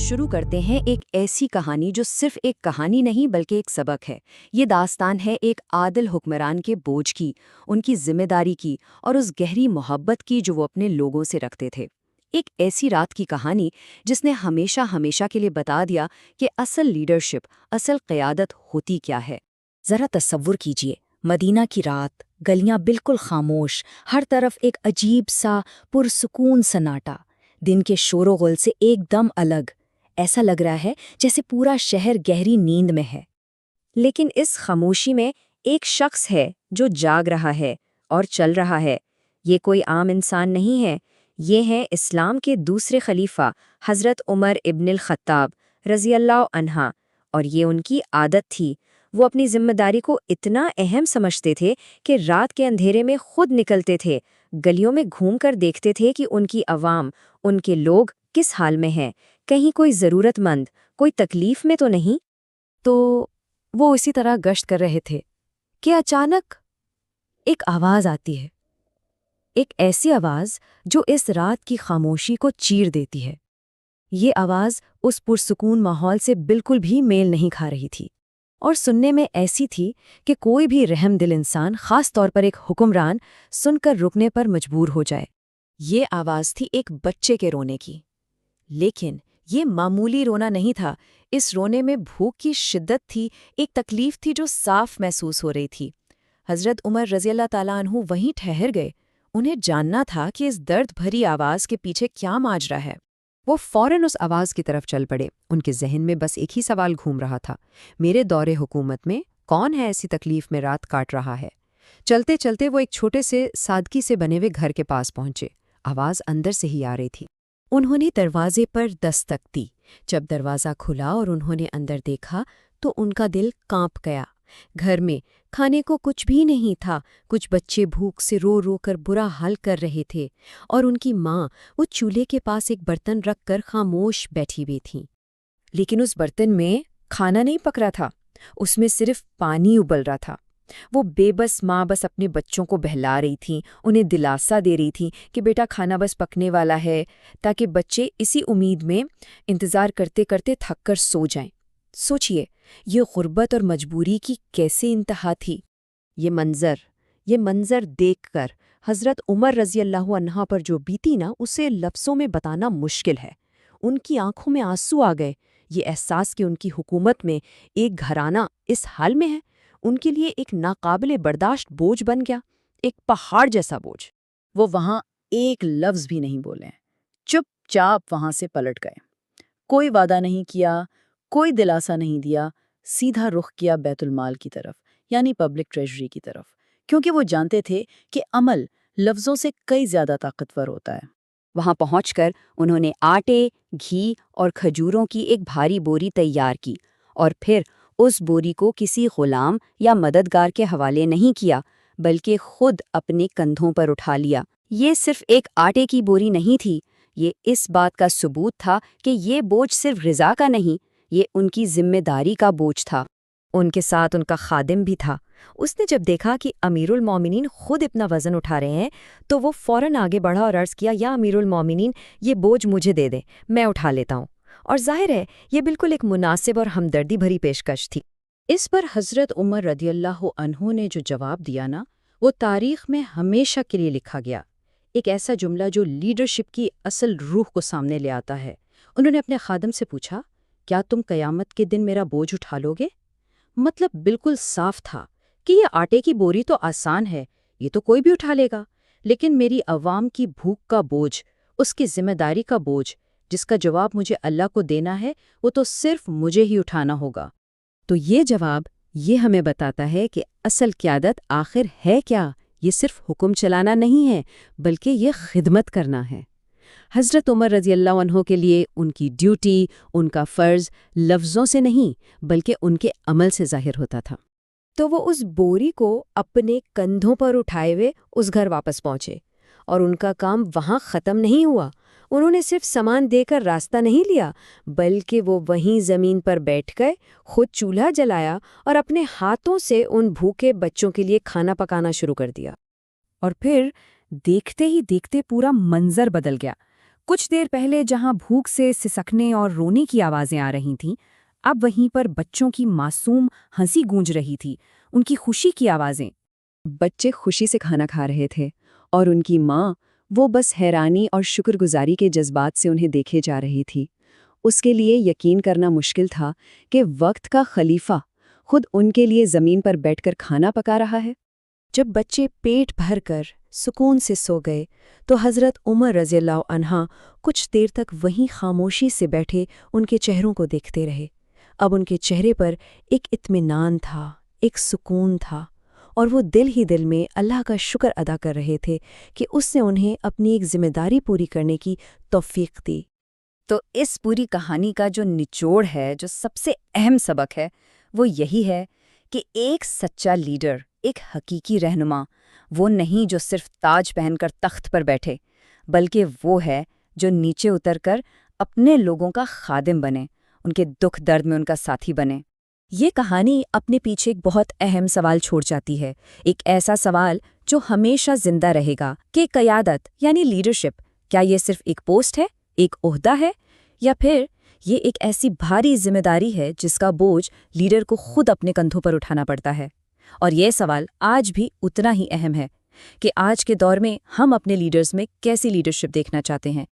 شروع کرتے ہیں ایک ایسی کہانی جو صرف ایک کہانی نہیں بلکہ ایک سبق ہے۔ یہ داستان ہے ایک عادل حکمران کے بوجھ کی، ان کی ذمہ داری کی اور اس گہری محبت کی جو وہ اپنے لوگوں سے رکھتے تھے۔ ایک ایسی رات کی کہانی جس نے ہمیشہ کے لیے بتا دیا کہ اصل لیڈرشپ، اصل قیادت ہوتی کیا ہے۔ ذرا تصور کیجئے، مدینہ کی رات، گلیاں بالکل خاموش، ہر طرف ایک عجیب سا پرسکون سناٹا، دن کے شور و غل سے ایک دم الگ۔ ایسا لگ رہا ہے جیسے پورا شہر گہری نیند میں ہے۔ لیکن اس خاموشی میں ایک شخص ہے جو جاگ رہا ہے اور چل رہا ہے۔ یہ کوئی عام انسان نہیں ہے، یہ ہے اسلام کے دوسرے خلیفہ حضرت عمر ابن الخطاب رضی اللہ عنہ، اور یہ ان کی عادت تھی۔ وہ اپنی ذمہ داری کو اتنا اہم سمجھتے تھے کہ رات کے اندھیرے میں خود نکلتے تھے، گلیوں میں گھوم کر دیکھتے تھے کہ ان کی عوام، ان کے لوگ کس حال میں ہیں، کہیں کوئی ضرورت مند، کوئی تکلیف میں تو نہیں۔ تو وہ اسی طرح گشت کر رہے تھے کہ اچانک ایک آواز آتی ہے، ایک ایسی آواز جو اس رات کی خاموشی کو چیر دیتی ہے۔ یہ آواز اس پرسکون ماحول سے بالکل بھی میل نہیں کھا رہی تھی، اور سننے میں ایسی تھی کہ کوئی بھی رحم دل انسان، خاص طور پر ایک حکمران، سن کر رکنے پر مجبور ہو جائے۔ یہ آواز تھی ایک بچے کے رونے کی، لیکن یہ معمولی رونا نہیں تھا۔ اس رونے میں بھوک کی شدت تھی، ایک تکلیف تھی جو صاف محسوس ہو رہی تھی۔ حضرت عمر رضی اللہ تعالیٰ عنہ وہیں ٹھہر گئے۔ انہیں جاننا تھا کہ اس درد بھری آواز کے پیچھے کیا ماجرا ہے۔ وہ فوراً اس آواز کی طرف چل پڑے۔ ان کے ذہن میں بس ایک ہی سوال گھوم رہا تھا، میرے دور حکومت میں کون ہے ایسی تکلیف میں رات کاٹ رہا ہے؟ چلتے چلتے وہ ایک چھوٹے سے سادگی سے بنے ہوئے گھر کے پاس پہنچے۔ آواز اندر سے ہی آ رہی تھی۔ انہوں نے دروازے پر دستک دی۔ جب دروازہ کھلا اور انہوں نے اندر دیکھا تو ان کا دل کانپ گیا۔ گھر میں کھانے کو کچھ بھی نہیں تھا، کچھ بچے بھوک سے رو رو کر برا حال کر رہے تھے، اور ان کی ماں وہ چولہے کے پاس ایک برتن رکھ کر خاموش بیٹھی ہوئی تھیں۔ لیکن اس برتن میں کھانا نہیں پک رہا تھا، اس میں صرف پانی ابل رہا تھا۔ وہ بے بس ماں بس اپنے بچوں کو بہلا رہی تھیں، انہیں دلاسا دے رہی تھیں کہ بیٹا کھانا بس پکنے والا ہے، تاکہ بچے اسی امید میں انتظار کرتے کرتے تھک کر سو جائیں۔ سوچئے، یہ غربت اور مجبوری کی کیسے انتہا تھی۔ یہ منظر دیکھ کر حضرت عمر رضی اللہ عنہ پر جو بیتی نا، اسے لفظوں میں بتانا مشکل ہے۔ ان کی آنکھوں میں آنسو آ گئے۔ یہ احساس کہ ان کی حکومت میں ایک گھرانہ اس حال میں ہے، ان کے لیے ایک ناقابل برداشت بوجھ بن گیا، ایک پہاڑ جیسا بوجھ۔ وہ وہاں ایک لفظ بھی نہیں بولے، چپ چاپ وہاں سے پلٹ گئے۔ کوئی وعدہ نہیں کیا، کوئی دلاسا نہیں دیا، سیدھا رخ کیا بیت المال کی طرف، یعنی پبلک ٹریجری کی طرف، کیونکہ وہ جانتے تھے کہ عمل لفظوں سے کئی زیادہ طاقتور ہوتا ہے۔ وہاں پہنچ کر انہوں نے آٹے، گھی اور کھجوروں کی ایک بھاری بوری تیار کی، اور پھر اس بوری کو کسی غلام یا مددگار کے حوالے نہیں کیا، بلکہ خود اپنے کندھوں پر اٹھا لیا۔ یہ صرف ایک آٹے کی بوری نہیں تھی، یہ اس بات کا ثبوت تھا کہ یہ بوجھ صرف غذا کا نہیں، یہ ان کی ذمہ داری کا بوجھ تھا۔ ان کے ساتھ ان کا خادم بھی تھا۔ اس نے جب دیکھا کہ امیر المومنین خود اتنا وزن اٹھا رہے ہیں تو وہ فوراً آگے بڑھا اور عرض کیا، یا امیر المومنین، یہ بوجھ مجھے دے دیں، میں اٹھا لیتا ہوں۔ اور ظاہر ہے یہ بالکل ایک مناسب اور ہمدردی بھری پیشکش تھی۔ اس پر حضرت عمر رضی اللہ عنہ نے جو جواب دیا نا، وہ تاریخ میں ہمیشہ کے لیے لکھا گیا۔ ایک ایسا جملہ جو لیڈرشپ کی اصل روح کو سامنے لے آتا ہے۔ انہوں نے اپنے خادم سے پوچھا، کیا تم قیامت کے دن میرا بوجھ اٹھا لو گے؟ مطلب بالکل صاف تھا کہ یہ آٹے کی بوری تو آسان ہے، یہ تو کوئی بھی اٹھا لے گا، لیکن میری عوام کی بھوک کا بوجھ، اس کی ذمہ داری کا بوجھ، جس کا جواب مجھے اللہ کو دینا ہے، وہ تو صرف مجھے ہی اٹھانا ہوگا۔ تو یہ جواب یہ ہمیں بتاتا ہے کہ اصل قیادت آخر ہے کیا؟ یہ صرف حکم چلانا نہیں ہے، بلکہ یہ خدمت کرنا ہے۔ حضرت عمر رضی اللہ عنہ کے لیے ان کی ڈیوٹی، ان کا فرض لفظوں سے نہیں بلکہ ان کے عمل سے ظاہر ہوتا تھا۔ تو وہ اس بوری کو اپنے کندھوں پر اٹھائے ہوئے اس گھر واپس پہنچے، اور ان کا کام وہاں ختم نہیں ہوا۔ انہوں نے صرف سامان دے کر راستہ نہیں لیا، بلکہ وہ وہیں زمین پر بیٹھ گئے، خود چولہا جلایا اور اپنے ہاتھوں سے ان بھوکے بچوں کے لیے کھانا پکانا شروع کر دیا۔ اور پھر دیکھتے ہی دیکھتے پورا منظر بدل گیا۔ کچھ دیر پہلے جہاں بھوک سے سسکنے اور رونے کی آوازیں آ رہی تھیں، اب وہیں پر بچوں کی معصوم ہنسی گونج رہی تھی، ان کی خوشی کی آوازیں۔ بچے خوشی سے کھانا کھا رہے تھے اور ان کی ماں وہ بس حیرانی اور شکر گزاری کے جذبات سے انہیں دیکھے جا رہی تھی۔ اس کے لیے یقین کرنا مشکل تھا کہ وقت کا خلیفہ خود ان کے لیے زمین پر بیٹھ کر کھانا پکا رہا ہے۔ جب بچے پیٹ بھر کر سکون سے سو گئے تو حضرت عمر رضی اللہ عنہ کچھ دیر تک وہیں خاموشی سے بیٹھے ان کے چہروں کو دیکھتے رہے۔ اب ان کے چہرے پر ایک اطمینان تھا، ایک سکون تھا، اور وہ دل ہی دل میں اللہ کا شکر ادا کر رہے تھے کہ اس نے انہیں اپنی ایک ذمہ داری پوری کرنے کی توفیق دی۔ تو اس پوری کہانی کا جو نچوڑ ہے، جو سب سے اہم سبق ہے، وہ یہی ہے کہ ایک سچا لیڈر، ایک حقیقی رہنما، وہ نہیں جو صرف تاج پہن کر تخت پر بیٹھے، بلکہ وہ ہے جو نیچے اتر کر اپنے لوگوں کا خادم بنے، ان کے دکھ درد میں ان کا ساتھی بنے۔ یہ کہانی اپنے پیچھے ایک بہت اہم سوال چھوڑ جاتی ہے، ایک ایسا سوال جو ہمیشہ زندہ رہے گا کہ قیادت یعنی لیڈرشپ کیا یہ صرف ایک پوسٹ ہے، ایک عہدہ ہے، یا پھر یہ ایک ایسی بھاری ذمہ داری ہے جس کا بوجھ لیڈر کو خود اپنے کندھوں پر اٹھانا پڑتا ہے؟ اور یہ سوال آج بھی اتنا ہی اہم ہے کہ آج کے دور میں ہم اپنے لیڈرز میں کیسی لیڈرشپ دیکھنا چاہتے ہیں۔